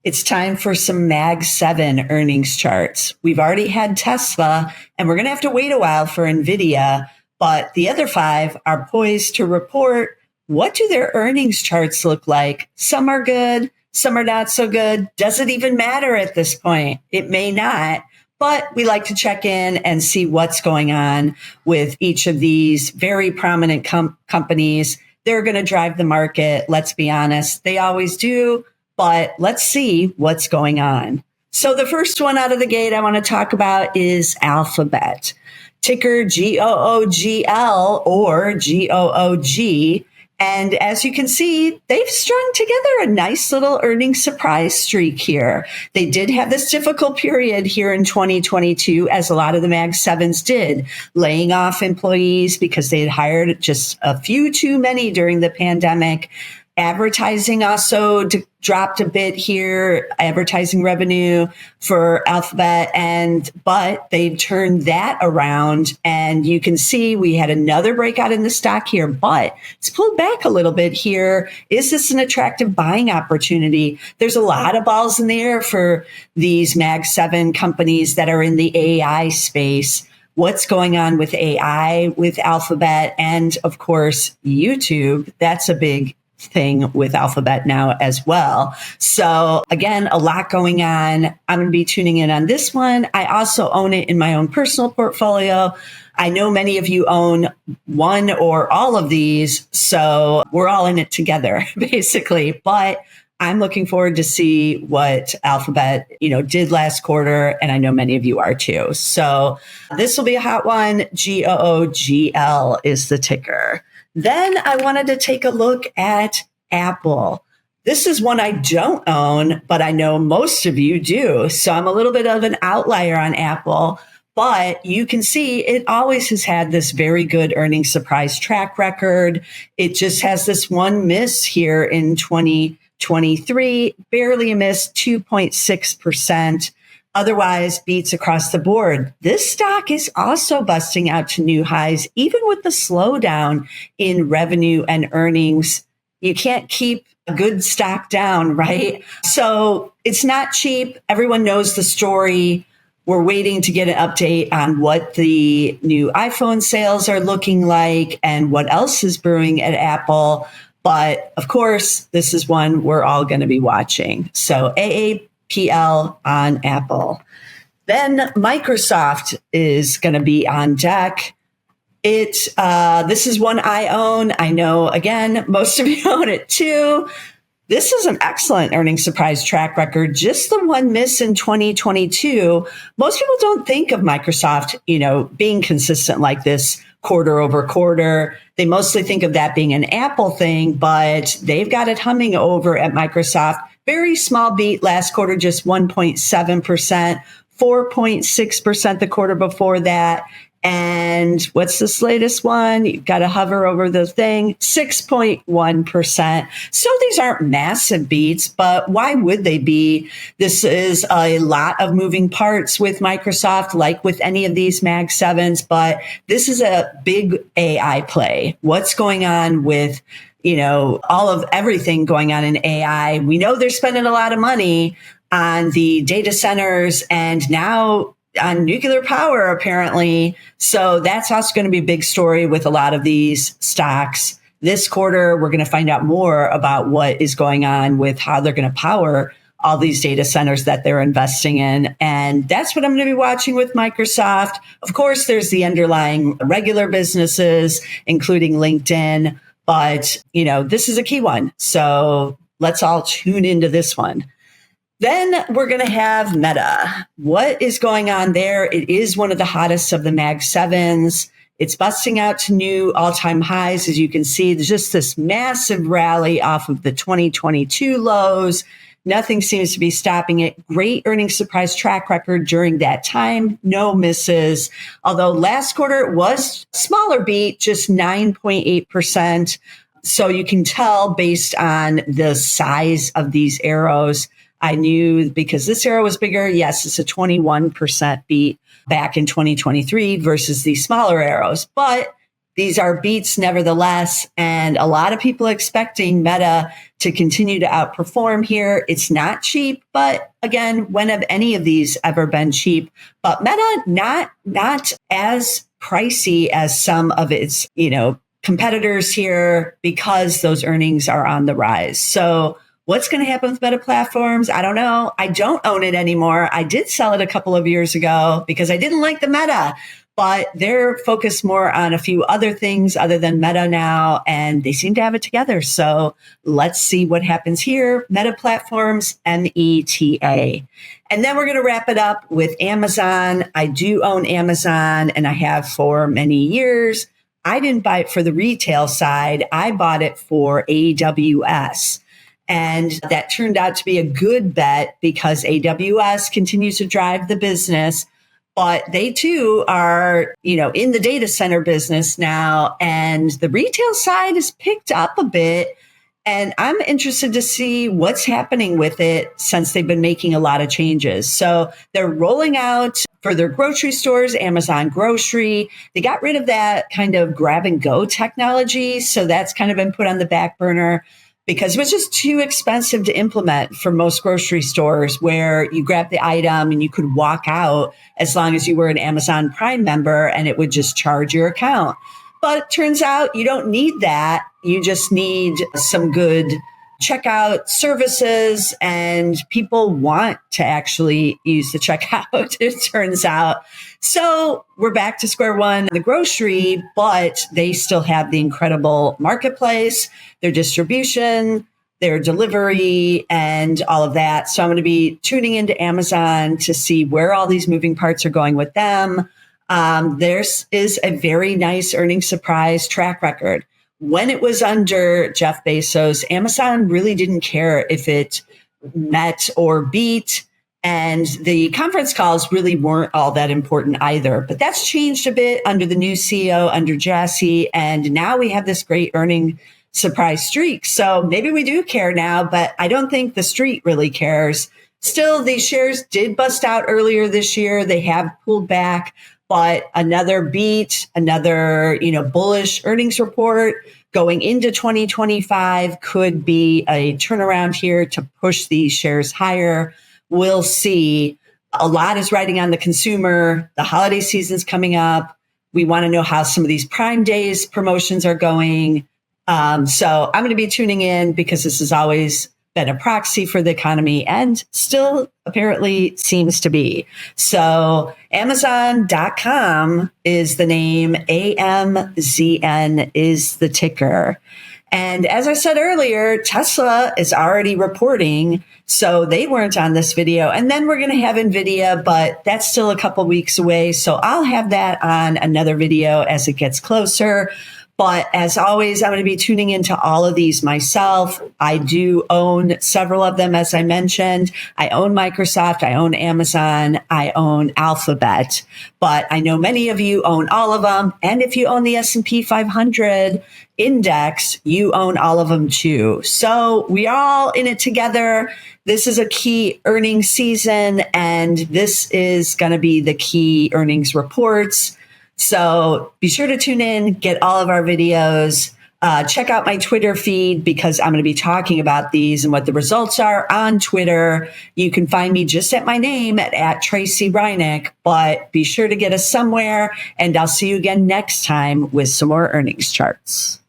It's time for some Mag 7 earnings charts. We've already had Tesla, and we're going to have to wait a while for NVIDIA, but the other five are poised to report. What do their earnings charts look like? Some are good, some are not so good. Does it even matter at this point? It may not, but we like to check in and see what's going on with each of these very prominent companies. They're going to drive the market. Let's be honest. They always do. But let's see what's going on. So the first one out of the gate I want to talk about is Alphabet, ticker GOOGL or GOOG. And as you can see, they've strung together a nice little earnings surprise streak here. They did have this difficult period here in 2022, as a lot of the Mag 7s did, laying off employees because they had hired just a few too many during the pandemic. Advertising also dropped a bit here, advertising revenue for Alphabet, but they've turned that around. And you can see we had another breakout in the stock here, but it's pulled back a little bit here. Is this an attractive buying opportunity? There's a lot of balls in the air for these Mag 7 companies that are in the AI space. What's going on with AI, with Alphabet, and of course, YouTube? That's a big thing with Alphabet now as well. So again, a lot going on. I'm going to be tuning in on this one. I also own it in my own personal portfolio. I know many of you own one or all of these, so we're all in it together, basically. But I'm looking forward to see what Alphabet, did last quarter, and I know many of you are too. So this will be a hot one. GOOGL is the ticker. Then I wanted to take a look at Apple. This is one I don't own, but I know most of you do. So I'm a little bit of an outlier on Apple, but you can see it always has had this very good earnings surprise track record. It just has this one miss here in 2023, barely a miss, 2.6%. Otherwise, beats across the board. This stock is also busting out to new highs, even with the slowdown in revenue and earnings. You can't keep a good stock down, right? So it's not cheap. Everyone knows the story. We're waiting to get an update on what the new iPhone sales are looking like and what else is brewing at Apple. But of course, this is one we're all going to be watching. So AAPL on Apple. Then Microsoft is going to be on deck. This is one I own. I know, again, most of you own it too. This is an excellent earnings surprise track record. Just the one miss in 2022. Most people don't think of Microsoft, being consistent like this quarter over quarter. They mostly think of that being an Apple thing, but they've got it humming over at Microsoft. Very small beat last quarter, just 1.7%, 4.6% the quarter before that. And what's this latest one? You've got to hover over the thing, 6.1%. So these aren't massive beats, but why would they be? This is a lot of moving parts with Microsoft, like with any of these Mag 7s, but this is a big AI play. What's going on with all of everything going on in AI? We know they're spending a lot of money on the data centers and now on nuclear power, apparently. So that's also going to be a big story with a lot of these stocks. This quarter, we're going to find out more about what is going on with how they're going to power all these data centers that they're investing in. And that's what I'm going to be watching with Microsoft. Of course, there's the underlying regular businesses, including LinkedIn. But, this is a key one. So let's all tune into this one. Then we're going to have Meta. What is going on there? It is one of the hottest of the Mag 7s. It's busting out to new all-time highs. As you can see, there's just this massive rally off of the 2022 lows. Nothing seems to be stopping it. Great earnings surprise track record during that time. No misses. Although last quarter it was smaller beat, just 9.8%. So you can tell based on the size of these arrows. I knew because this arrow was bigger. Yes, it's a 21% beat back in 2023 versus these smaller arrows. But these are beats nevertheless. And a lot of people expecting Meta to continue to outperform here. It's not cheap, but again, when have any of these ever been cheap? But Meta, not as pricey as some of its, competitors here, because those earnings are on the rise. So what's going to happen with Meta Platforms? I don't know. I don't own it anymore. I did sell it a couple of years ago because I didn't like the Meta, but they're focused more on a few other things other than Meta now, and they seem to have it together. So let's see what happens here. Meta Platforms, META. And then we're going to wrap it up with Amazon. I do own Amazon, and I have for many years. I didn't buy it for the retail side. I bought it for AWS. And that turned out to be a good bet because AWS continues to drive the business, but they too are, in the data center business now, and the retail side has picked up a bit. And I'm interested to see what's happening with it since they've been making a lot of changes. So they're rolling out for their grocery stores, Amazon Grocery. They got rid of that kind of grab and go technology. So that's kind of been put on the back burner because it was just too expensive to implement for most grocery stores, where you grab the item and you could walk out as long as you were an Amazon Prime member and it would just charge your account. But it turns out you don't need that. You just need some good checkout services, and people want to actually use the checkout, it turns out. So we're back to square one, the grocery, but they still have the incredible marketplace, their distribution, their delivery, and all of that. So I'm going to be tuning into Amazon to see where all these moving parts are going with them. There's is a very nice earnings surprise track record. When it was under Jeff Bezos, Amazon really didn't care if it met or beat, and the conference calls really weren't all that important either. But that's changed a bit under the new CEO, under Jassy, and now we have this great earning surprise streak. So maybe we do care now, but I don't think the street really cares. Still, these shares did bust out earlier this year. They have pulled back. But another beat, another, bullish earnings report going into 2025 could be a turnaround here to push these shares higher. We'll see. A lot is riding on the consumer. The holiday season's coming up. We want to know how some of these Prime Days promotions are going. So I'm going to be tuning in because this has always been a proxy for the economy and still apparently seems to be. So Amazon.com is the name. AMZN is the ticker. And as I said earlier, Tesla is already reporting, so they weren't on this video. And then we're going to have NVIDIA, but that's still a couple weeks away. So I'll have that on another video as it gets closer. But as always, I'm going to be tuning into all of these myself. I do own several of them, as I mentioned. I own Microsoft, I own Amazon, I own Alphabet. But I know many of you own all of them. And if you own the S&P 500 index, you own all of them too. So we are all in it together. This is a key earnings season, and this is going to be the key earnings reports. So be sure to tune in, get all of our videos, check out my Twitter feed because I'm going to be talking about these and what the results are on Twitter. You can find me just at my name at Tracy Reineck, but be sure to get us somewhere, and I'll see you again next time with some more earnings charts.